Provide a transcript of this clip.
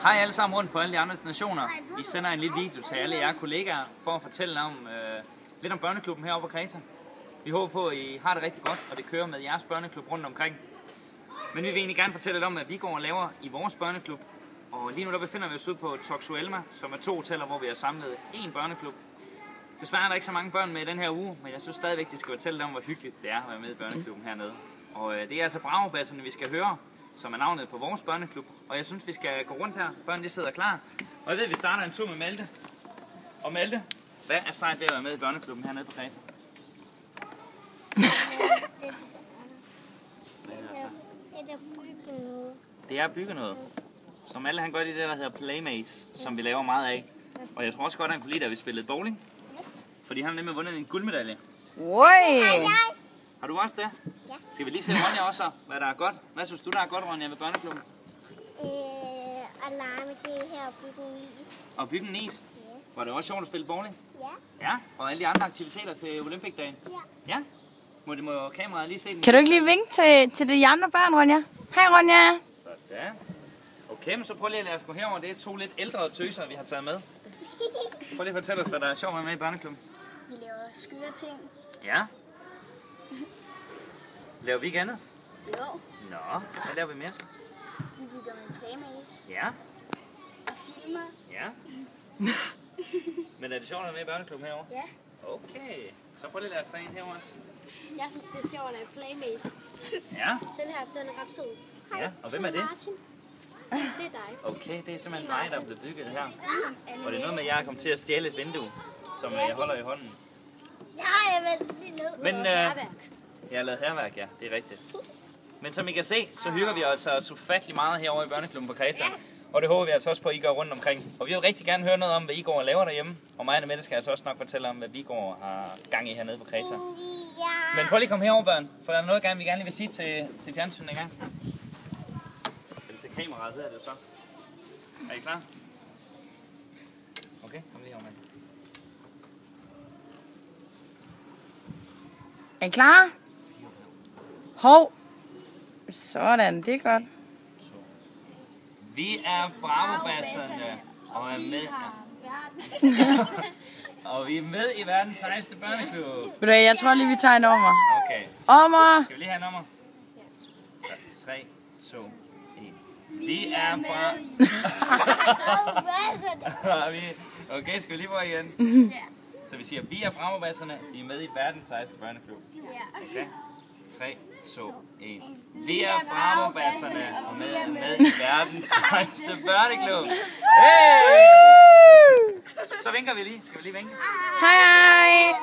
Hej alle sammen rundt på alle de andre stationer. Vi sender en lille video til alle jer kollegaer for at fortælle om, lidt om børneklubben herovre på Kreta. Vi håber på, at I har det rigtig godt, og det kører med jeres børneklub rundt omkring. Men vi vil egentlig gerne fortælle lidt om, hvad vi går og laver i vores børneklub. Og lige nu der befinder vi os ude på Toxuelma, som er 2 hoteller, hvor vi har samlet én børneklub. Desværre er der ikke så mange børn med i den her uge, men jeg synes stadigvæk, de skal fortælle dem, hvor hyggeligt det er at være med i børneklubben hernede. Og det er altså Bragebasserne, vi skal høre, som er navnet på vores børneklub. Og jeg synes, vi skal gå rundt her. Børnene de sidder klar. Og jeg ved, vi starter en tur med Malte. Og Malte, hvad er sejt ved at være med i børneklubben hernede på Kreta? Det er at bygge noget. Som alle han gør det der hedder Playmates, som vi laver meget af. Og jeg tror også godt, han kunne lide, da vi spillede bowling. Fordi han har nemlig vundet en guldmedalje. Oi! Har du også det? Ja. Skal vi lige se Ronja også, hvad der er godt? Hvad synes du, der er godt, Ronja, ved børneklubben? At lege med det her og bygge en is. Og bygge en is? Ja. Var det også sjovt at spille bowling? Ja. Ja, og alle de andre aktiviteter til Olympic-dagen? Ja. Ja? Må kameraet lige se den? Kan du ikke lige vinke til de andre børn, Ronja? Hej, Ronja! Sådan. Okay, men så prøv lige at lade os gå herover. Det er 2 lidt ældre tøser, vi har taget med. Prøv lige at fortælle os, hvad der er sjovt med i børneklubben. Vi laver skøre ting. Ja. Laver vi ikke andet? Jo. Nå, hvad laver vi mere så? Vi bygger med playmates. Ja. Og filmer. Ja. Men er det sjovt at være med i børneklubben herovre? Ja. Okay. Så prøv lige at lade os tage en herovre også. Jeg synes, det er sjovt at lave playmates. Ja. Den her, den er ret sød. Ja, og hvem er det? Martin. Det er dig. Okay, det er simpelthen mig, der er blevet bygget her. Og det er noget med, at jeg er kommet til at stjæle et vindue, som jeg holder i hånden. Ja, jeg vil lige ned. Men jeg har lavet hærværk, ja, det er rigtigt. Men som I kan se, så hygger vi os altså ufattelig meget herovre i børneklubben på Kreta. Og det håber vi altså også på, at I går rundt omkring. Og vi vil rigtig gerne høre noget om, hvad I går og laver derhjemme. Og mig og Mette skal altså også nok fortælle om, hvad vi går og har gang i hernede på Kreta. Men prøv lige at komme herover, børn, for der er noget, vi gerne lige vil sige til fjernsynet en gang. Eller til kameraet hedder det jo så. Er I klar? Okay, kom lige herover med. Er I klar? Hov! Sådan, det er godt. Vi er Bragebasserne og er med. Og vi er med i verdens sejeste børneklub. Ved du hvad, jeg tror lige, vi tager en nummer. Okay. Ommer! Skal vi lige have nummer? 3, 2, 1. Vi er Okay, skal vi lige prøve igen? Så vi siger, vi er Bragebasserne, vi er med i verdens sejeste børneklub. Okay? 3, 2, 1. Vi er Bragebasserne og med i verdens sejeste børneklub. Hey! Så vinker vi lige. Skal vi lige vinke? Hej, hej!